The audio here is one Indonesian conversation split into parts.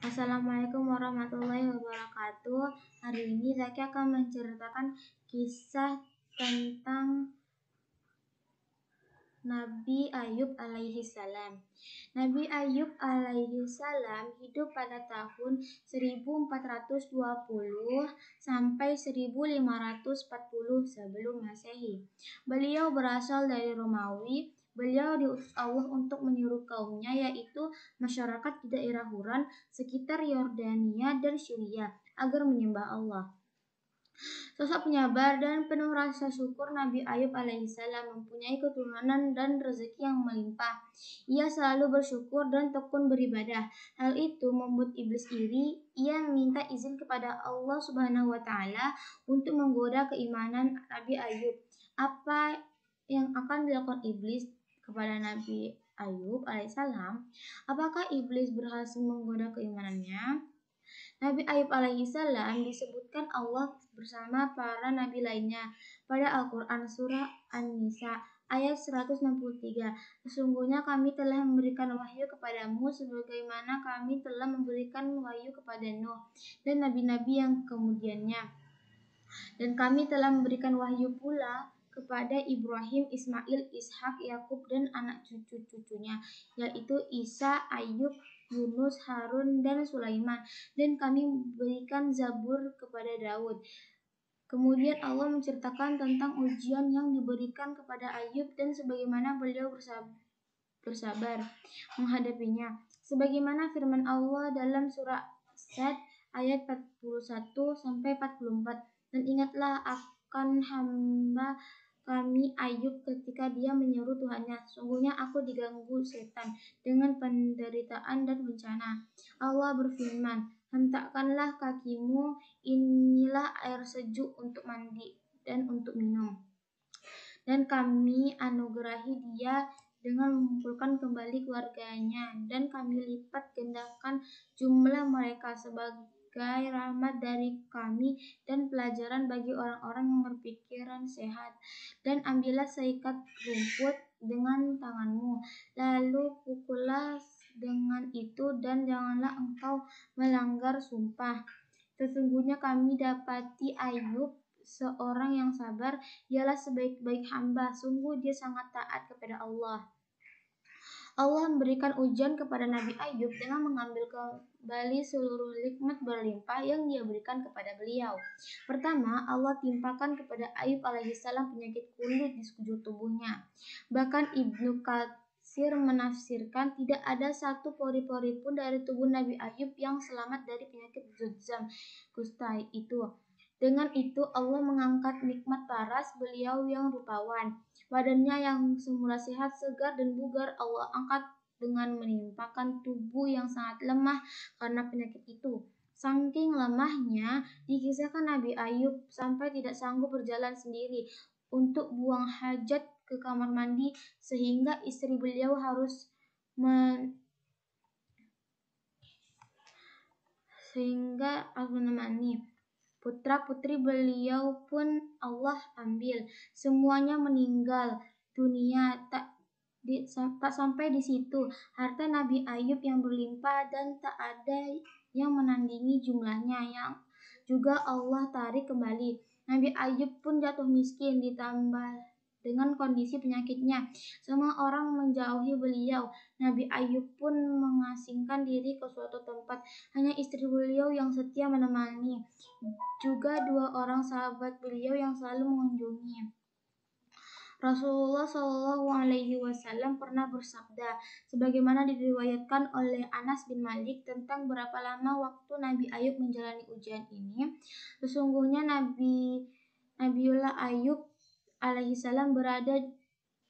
Assalamualaikum warahmatullahi wabarakatuh. Hari ini Zaki akan menceritakan kisah tentang Nabi Ayub alaihi salam. Nabi Ayub alaihi salam hidup pada tahun 1420 sampai 1540 sebelum Masehi. Beliau berasal dari Romawi. Beliau diutus Allah untuk menyuruh kaumnya, yaitu masyarakat di daerah Huran sekitar Yordania dan Syria, agar menyembah Allah. Sosok penyabar dan penuh rasa syukur, Nabi Ayub alaihissalam mempunyai keturunan dan rezeki yang melimpah. Ia selalu bersyukur dan tekun beribadah. Hal itu membuat iblis iri. Ia meminta izin kepada Allah Subhanahu wa Ta'ala untuk menggoda keimanan Nabi Ayub. Apa yang akan dilakukan iblis kepada Nabi Ayub alaihissalam? Apakah iblis berhasil menggoda keimanannya? Nabi Ayub alaihissalam disebutkan Allah bersama para nabi lainnya pada Al-Quran surah An-Nisa ayat 163. Sesungguhnya kami telah memberikan wahyu kepadamu sebagaimana kami telah memberikan wahyu kepada Nuh dan nabi-nabi yang kemudiannya. Dan kami telah memberikan wahyu pula kepada Ibrahim, Ismail, Ishak, Yakub, dan anak cucu-cucunya, yaitu Isa, Ayub, Yunus, Harun, dan Sulaiman. Dan kami berikan Zabur kepada Daud. Kemudian Allah menceritakan tentang ujian yang diberikan kepada Ayub dan sebagaimana beliau bersabar menghadapinya. Sebagaimana firman Allah dalam surah Sad ayat 41-44. Dan ingatlah akan hamba kami Ayub ketika dia menyeru Tuhannya, sungguhnya aku diganggu setan dengan penderitaan dan bencana. Allah berfirman, hentakkanlah kakimu, inilah air sejuk untuk mandi dan untuk minum. Dan kami anugerahi dia dengan mengumpulkan kembali keluarganya, dan kami lipat gandakan jumlah mereka sebagai rahmat dari kami dan pelajaran bagi orang-orang yang berpikiran sehat. Dan ambillah seikat rumput dengan tanganmu, lalu pukullah dengan itu, dan janganlah engkau melanggar sumpah. Sesungguhnya kami dapati Ayub seorang yang sabar, ialah sebaik-baik hamba, sungguh dia sangat taat kepada Allah. Allah memberikan ujian kepada Nabi Ayub dengan mengambil kembali seluruh nikmat berlimpah yang dia berikan kepada beliau. Pertama, Allah timpakan kepada Ayub alaihissalam penyakit kulit di sekujur tubuhnya. Bahkan Ibnu Katsir menafsirkan tidak ada satu pori-pori pun dari tubuh Nabi Ayub yang selamat dari penyakit Judzam kusta itu. Dengan itu Allah mengangkat nikmat paras beliau yang rupawan. Badannya yang semula sehat, segar, dan bugar Allah angkat dengan menimpakan tubuh yang sangat lemah karena penyakit itu. Saking lemahnya, dikisahkan Nabi Ayub sampai tidak sanggup berjalan sendiri untuk buang hajat ke kamar mandi, sehingga istri beliau harus menemani. Putra-putri beliau pun Allah ambil, semuanya meninggal dunia. Tak sampai di situ, harta Nabi Ayub yang berlimpah dan tak ada yang menandingi jumlahnya, yang juga Allah tarik kembali. Nabi Ayub pun jatuh miskin, ditambah dengan kondisi penyakitnya. Semua orang menjauhi beliau. Nabi Ayub pun mengasingkan diri ke suatu tempat. Hanya istri beliau yang setia menemani. Juga dua orang sahabat beliau yang selalu mengunjungi. Rasulullah Shallallahu Alaihi Wasallam pernah bersabda, sebagaimana diriwayatkan oleh Anas bin Malik, tentang berapa lama waktu Nabi Ayub menjalani ujian ini. Sesungguhnya Nabiullah Ayub alaihissalam berada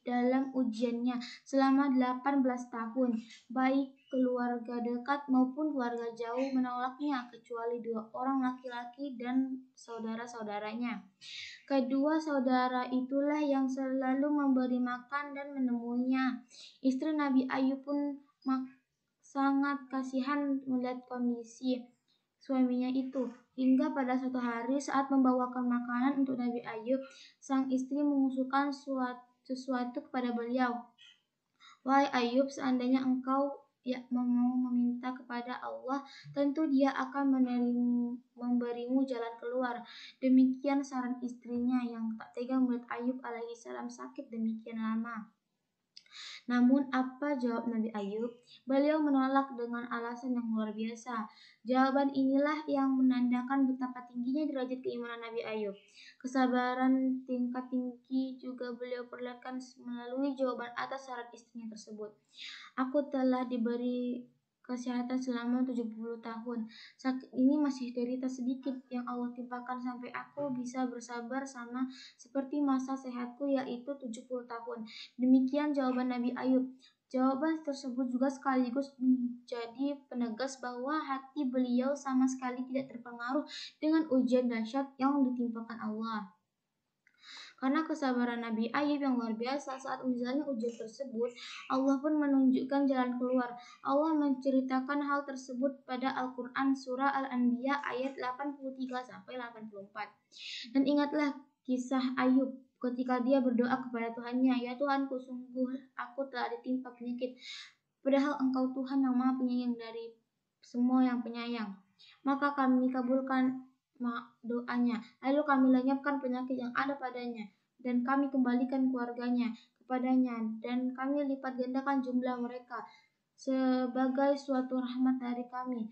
dalam ujiannya selama 18 tahun. Baik keluarga dekat maupun keluarga jauh menolaknya, kecuali 2 orang laki-laki dan saudara-saudaranya. Kedua saudara itulah yang selalu memberi makan dan menemuinya. Istri Nabi Ayub pun sangat kasihan melihat kondisi suaminya itu, hingga pada suatu hari saat membawakan makanan untuk Nabi Ayub, sang istri mengusulkan sesuatu kepada beliau. Wahai Ayub, seandainya engkau mau meminta kepada Allah, tentu Dia akan memberimu jalan keluar. Demikian saran istrinya yang tak tega melihat Ayub alaihissalam sakit demikian lama. Namun apa jawab Nabi Ayub? Beliau menolak dengan alasan yang luar biasa. Jawaban inilah yang menandakan betapa tingginya derajat keimanan Nabi Ayub. Kesabaran tingkat tinggi juga beliau perlihatkan melalui jawaban atas syarat istrinya tersebut. Aku telah diberi kesehatan selama 70 tahun. Sakit ini masih derita sedikit yang Allah timpakan sampai aku bisa bersabar sama seperti masa sehatku yaitu 70 tahun. Demikian jawaban Nabi Ayub. Jawaban tersebut juga sekaligus menjadi penegas bahwa hati beliau sama sekali tidak terpengaruh dengan ujian dahsyat yang ditimpakan Allah. Karena kesabaran Nabi Ayub yang luar biasa saat menjalani ujian tersebut, Allah pun menunjukkan jalan keluar. Allah menceritakan hal tersebut pada Al-Quran Surah Al-Anbiya ayat 83-84. Dan ingatlah kisah Ayub ketika dia berdoa kepada Tuhannya, "Ya Tuhanku, sungguh aku telah ditimpa penyakit, padahal Engkau Tuhan yang Maha Penyayang dari semua yang penyayang." Maka kami kabulkan doanya, lalu kami lenyapkan penyakit yang ada padanya, dan kami kembalikan keluarganya kepadanya, dan kami lipat gandakan jumlah mereka sebagai suatu rahmat dari kami,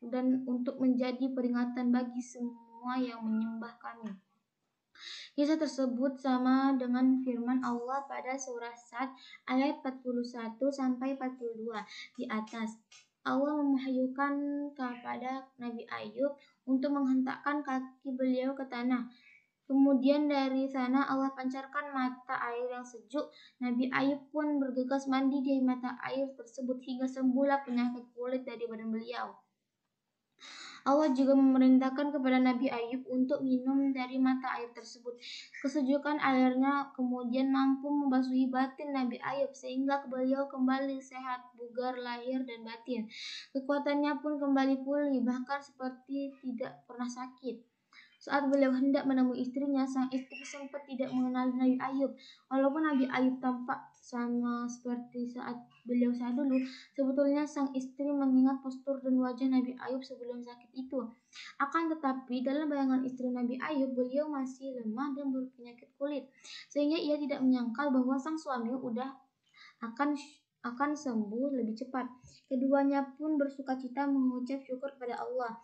dan untuk menjadi peringatan bagi semua yang menyembah kami. Kisah tersebut sama dengan firman Allah pada surah Sad ayat 41-42 di atas. Allah mewahyukan kepada Nabi Ayub untuk menghentakkan kaki beliau ke tanah. Kemudian dari sana Allah pancarkan mata air yang sejuk. Nabi Ayub pun bergegas mandi di mata air tersebut hingga sembuhlah penyakit kulit dari badan beliau. Allah juga memerintahkan kepada Nabi Ayub untuk minum dari mata air tersebut. Kesejukan airnya kemudian mampu membasuhi batin Nabi Ayub sehingga beliau kembali sehat, bugar lahir dan batin. Kekuatannya pun kembali pulih, bahkan seperti tidak pernah sakit. Saat beliau hendak menemui istrinya, sang istri sempat tidak mengenal Nabi Ayub. Walaupun Nabi Ayub tampak sama seperti saat beliau dulu, sebetulnya sang istri mengingat postur dan wajah Nabi Ayub sebelum sakit itu. Akan tetapi, dalam bayangan istri Nabi Ayub, beliau masih lemah dan berpenyakit kulit, sehingga ia tidak menyangkal bahwa sang suami akan sembuh lebih cepat. Keduanya pun bersukacita mengucap syukur kepada Allah.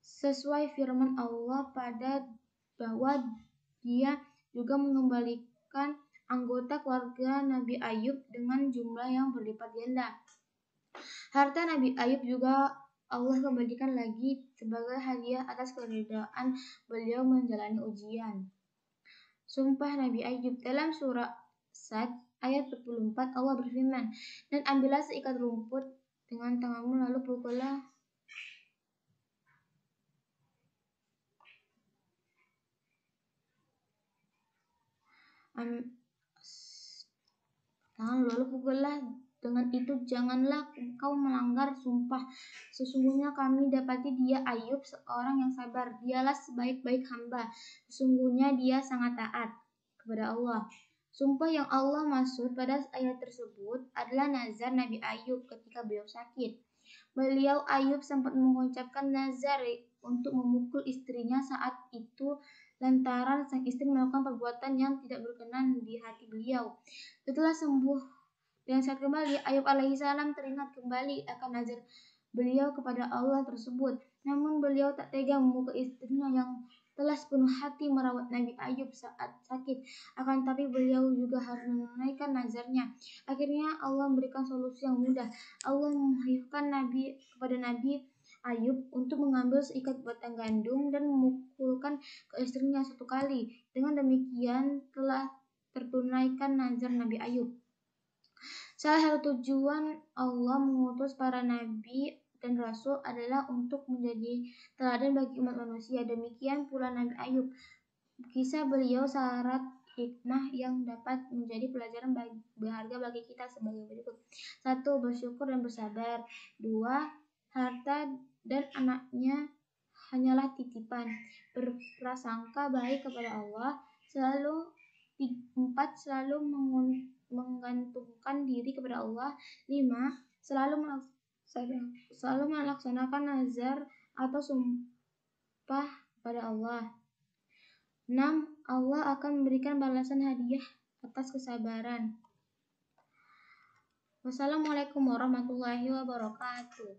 Sesuai firman Allah bahwa Dia juga mengembalikan anggota keluarga Nabi Ayub dengan jumlah yang berlipat ganda. Harta Nabi Ayub juga Allah kembalikan lagi sebagai hadiah atas keridhaan beliau menjalani ujian. Sumpah Nabi Ayub dalam surah Sad ayat 44 Allah berfirman, "Dan ambillah seikat rumput dengan tanganmu lalu pukullah dengan itu janganlah engkau melanggar sumpah. Sesungguhnya kami dapati dia Ayub seorang yang sabar. Dialah sebaik-baik hamba. Sesungguhnya dia sangat taat kepada Allah." Sumpah yang Allah maksud pada ayat tersebut adalah nazar Nabi Ayub ketika beliau sakit. Beliau Ayub sempat mengucapkan nazar untuk memukul istrinya saat itu lantaran sang istri melakukan perbuatan yang tidak berkenan di hati beliau. Setelah sembuh dan saat kembali, Ayub alaihissalam teringat kembali akan nazar beliau kepada Allah tersebut. Namun beliau tak tega memukul istrinya yang telah sepenuh hati merawat Nabi Ayub saat sakit. Akan tapi beliau juga harus menunaikan nazarnya. Akhirnya Allah memberikan solusi yang mudah. Allah mewahyukan kepada Nabi Ayub untuk mengambil seikat batang gandum dan memukulkan ke istrinya satu kali. Dengan demikian telah tertunaikan nazar Nabi Ayub. Salah satu tujuan Allah mengutus para nabi dan rasul adalah untuk menjadi teladan bagi umat manusia. Demikian pula Nabi Ayub. Kisah beliau syarat hikmah yang dapat menjadi pelajaran berharga bagi kita sebagai berikut. 1. Bersyukur dan bersabar. 2. Harta dan anaknya hanyalah titipan. Berprasangka baik kepada Allah. 4. Selalu menggantungkan diri kepada Allah. 5. selalu melaksanakan nazar atau sumpah pada Allah. 6. Allah akan memberikan balasan hadiah atas kesabaran. Wassalamualaikum warahmatullahi wabarakatuh.